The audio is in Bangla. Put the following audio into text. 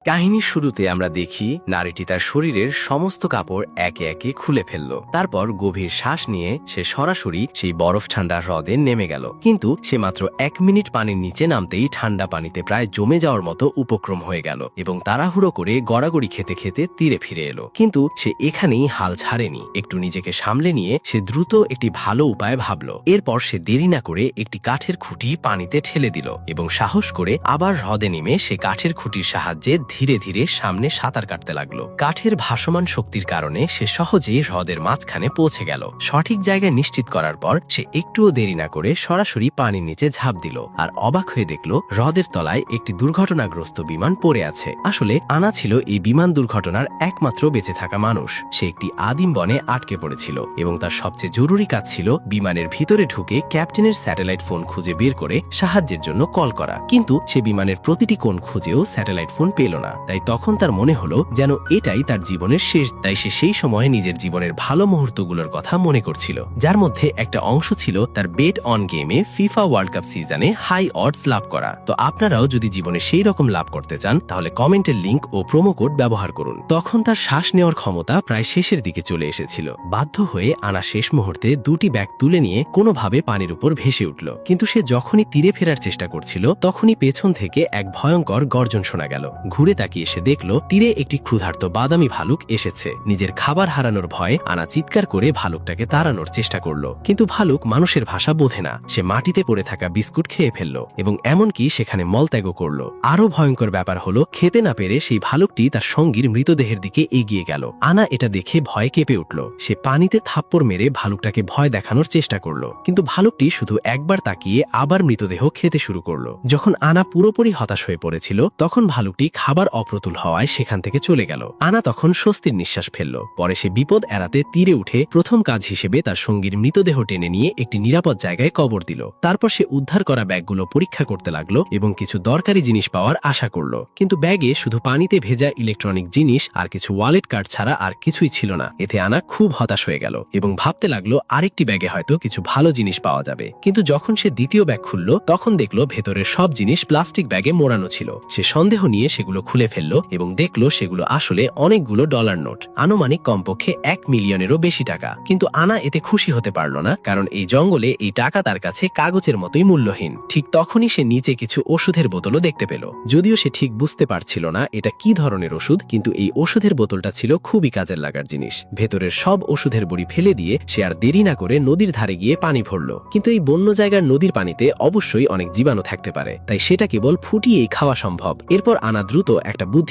কাহিনীর শুরুতে আমরা দেখি নারীটি তার শরীরের সমস্ত কাপড় একে একে খুলে ফেলল। তারপর গভীর শ্বাস নিয়ে সে সরাসরি সেই বরফ ঠান্ডা হ্রদে নেমে গেল। কিন্তু সে মাত্র 1 মিনিট পানির নিচে নামতেই ঠান্ডা পানিতে প্রায় জমে যাওয়ার মতো উপক্রম হয়ে গেল এবং তাড়াহুড়ো করে গড়াগড়ি খেতে খেতে তীরে ফিরে এলো। কিন্তু সে এখানেই হাল ছাড়েনি। একটু নিজেকে সামলে নিয়ে সে দ্রুত একটি ভালো উপায় ভাবল। এরপর সে দেরি না করে একটি কাঠের খুঁটি পানিতে ঠেলে দিল এবং সাহস করে আবার হ্রদে নেমে সে কাঠের খুঁটির সাহায্যে ধীরে ধীরে সামনে সাঁতার কাটতে লাগলো। কাঠের ভাসমান শক্তির কারণে সে সহজেই হ্রদের মাঝখানে পৌঁছে গেল। সঠিক জায়গায় নিশ্চিত করার পর সে একটুও দেরি না করে সরাসরি পানির নিচে ঝাঁপ দিল আর অবাক হয়ে দেখল হ্রদের তলায় একটি দুর্ঘটনাগ্রস্ত বিমান পড়ে আছে। আসলে আনা ছিল এই বিমান দুর্ঘটনার একমাত্র বেঁচে থাকা মানুষ। সে একটি আদিম বনে আটকে পড়েছিল এবং তার সবচেয়ে জরুরি কাজ ছিল বিমানের ভিতরে ঢুকে ক্যাপ্টেনের স্যাটেলাইট ফোন খুঁজে বের করে সাহায্যের জন্য কল করা। কিন্তু সে বিমানের প্রতিটি কোণ খুঁজেও স্যাটেলাইট ফোন পেল না। তাই তখন তার মনে হলো যেন এটাই তার জীবনের শেষ। তাই সে সেই সময় নিজের জীবনের ভালো মুহূর্তগুলোর কথা মনে করছিল, যার মধ্যে একটা অংশ ছিল তার বেট অন গেমে ফিফা ওয়ার্ল্ড কাপ সিজনে হাই অডস লাভ করা। তো আপনারাও যদি জীবনে সেই রকম লাভ করতে চান তাহলে কমেন্টের লিংক ও প্রোমো কোড ব্যবহার করুন। তখন তার শ্বাস নেওয়ার ক্ষমতা প্রায় শেষের দিকে চলে এসেছিল। বাধ্য হয়ে আনা শেষ মুহূর্তে দুটি ব্যাগ তুলে নিয়ে কোনোভাবে পানির উপর ভেসে উঠল। কিন্তু সে যখনই তীরে ফেরার চেষ্টা করছিল তখনই পেছন থেকে এক ভয়ঙ্কর গর্জন শোনা গেল। ঘুরে তাকিয়ে সে দেখল তীরে একটি ক্ষুধার্ত বাদামি ভালুক এসেছে। নিজের খাবার হারানোর ভয়ে আনা চিৎকার করে ভালুকটাকে তাড়ানোর চেষ্টা করল, কিন্তু ভালুক মানুষের ভাষা বোঝে না। সে মাটিতে পড়ে থাকা বিস্কুট খেয়ে ফেলল এবং এমনকি সেখানে মলত্যাগও করল। আরো ভয়ঙ্কর ব্যাপার হলো খেতে না পেরে সেই ভালুকটি তার সঙ্গীর মৃতদেহের দিকে এগিয়ে গেল। আনা এটা দেখে ভয় কেঁপে উঠল। সে পানিতে থাপ্পড় মেরে ভালুকটাকে ভয় দেখানোর চেষ্টা করল, কিন্তু ভালুকটি শুধু একবার তাকিয়ে আবার মৃতদেহ খেতে শুরু করল। যখন আনা পুরোপুরি হতাশ হয়ে পড়েছিল তখন ভালুকটি খাবার অপ্রতুল হওয়ায় সেখান থেকে চলে গেল। আনা তখন স্বস্তির নিঃশ্বাস ফেলল। পরে সে বিপদ এড়াতে তীরে উঠে প্রথম কাজ হিসেবে তার সঙ্গীর মৃতদেহ টেনে নিয়ে একটি নিরাপদ জায়গায় কবর দিল। তারপর সে উদ্ধার করা ব্যাগগুলো পরীক্ষা করতে লাগলো এবং কিছু দরকারি জিনিস পাওয়ার আশা করল। কিন্তু ব্যাগে শুধু পানিতে ভেজা ইলেকট্রনিক জিনিস আর কিছু ওয়ালেট কার্ড ছাড়া আর কিছুই ছিল না। এতে আনা খুব হতাশ হয়ে গেল এবং ভাবতে লাগলো আরেকটি ব্যাগে হয়তো কিছু ভালো জিনিস পাওয়া যাবে। কিন্তু যখন সে দ্বিতীয় ব্যাগ খুলল তখন দেখলো ভেতরের সব জিনিস প্লাস্টিক ব্যাগে মোড়ানো ছিল। সে সন্দেহ নিয়ে সেগুলো খুলে ফেলল এবং দেখলো সেগুলো আসলে অনেকগুলো ডলার নোট, আনুমানিক কমপক্ষে 1 মিলিয়নেরও বেশি টাকা। কিন্তু আনা এতে খুশি হতে পারল না, কারণ এই জঙ্গলে এই টাকা তার কাছে কাগজের মতোই মূল্যহীন। ঠিক তখনই সে নিচে কিছু ওষুধের বোতলও দেখতে পেল। যদিও সে ঠিক বুঝতে পারছিল না এটা কি ধরনের ওষুধ, কিন্তু এই ওষুধের বোতলটা ছিল খুবই কাজের লাগার জিনিস। ভেতরের সব ওষুধের বড়ি ফেলে দিয়ে সে আর দেরি না করে নদীর ধারে গিয়ে পানি ভরল। কিন্তু এই বন্য জায়গার নদীর পানিতে অবশ্যই অনেক জীবাণু থাকতে পারে, তাই সেটা কেবল ফুটিয়েই খাওয়া সম্ভব। এরপর আনা দ্রুত একটা বুদ্ধি